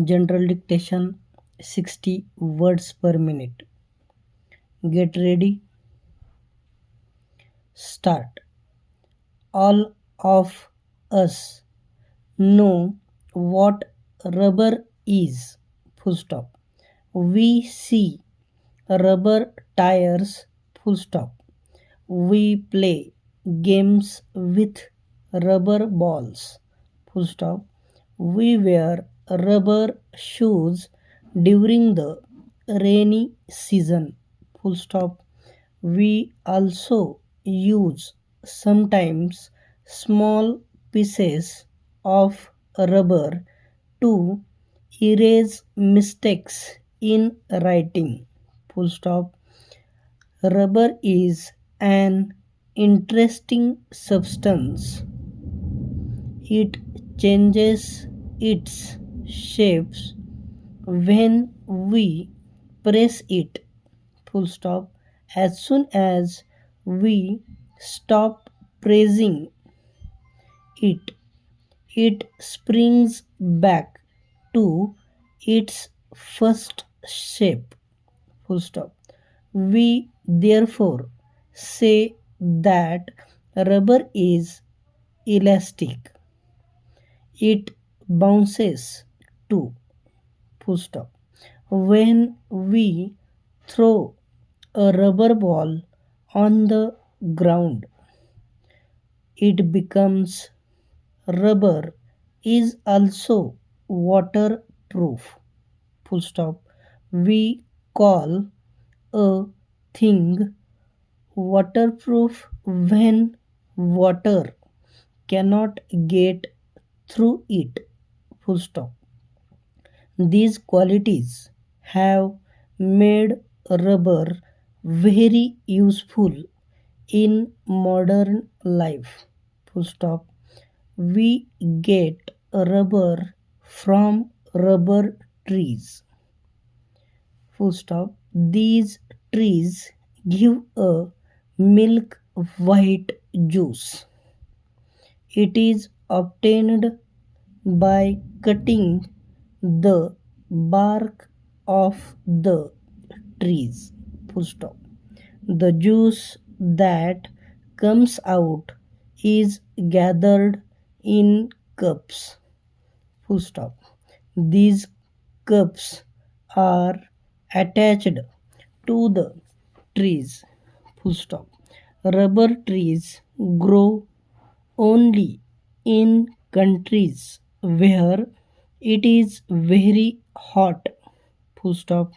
General dictation 60 words per minute. Get ready, start. All of us know what rubber is. Full stop. We see rubber tires. Full stop. We play games with rubber balls. Full stop. We wear rubber shoes during the rainy season. Full stop. We also use sometimes small pieces of rubber to erase mistakes in writing. Full stop. Rubber is an interesting substance. It changes its shapes when we press it. Full stop. As soon as we stop pressing it, it springs back to its first shape. Full stop. We therefore say that rubber is elastic. It bounces too. Full stop. When we throw a rubber ball on the ground, it becomes rubber is also waterproof. Full stop. We call a thing waterproof when water cannot get through it. Full stop. These qualities have made rubber very useful in modern life. Full stop. We get rubber from rubber trees. Full stop. These trees give a milk white juice. It is obtained by cutting the bark of the trees. Full stop. The juice that comes out is gathered in cups. Full stop. These cups are attached to the trees. Full stop. Rubber trees grow only in countries where it is very hot. Full stop.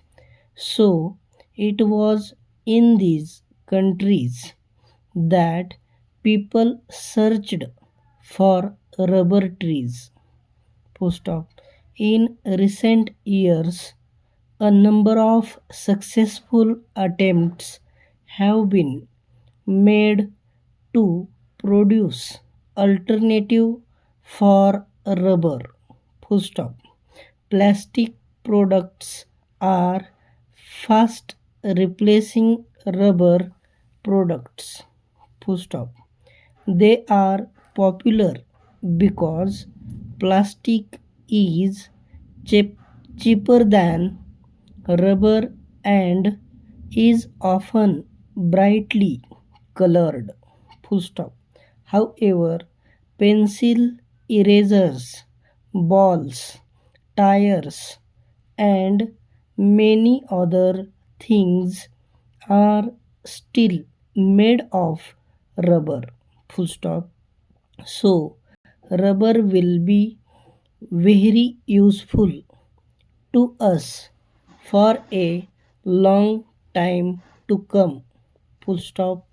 So it was in these countries that people searched for rubber trees. Full stop. In recent years, a number of successful attempts have been made to produce alternative for rubber. Full stop. Plastic products are fast replacing rubber products. Full stop. They are popular because plastic is cheaper than rubber and is often brightly colored. Full stop. However, pencil erasers, balls, tires, and many other things are still made of rubber. Full stop. So, rubber will be very useful to us for a long time to come. Full stop.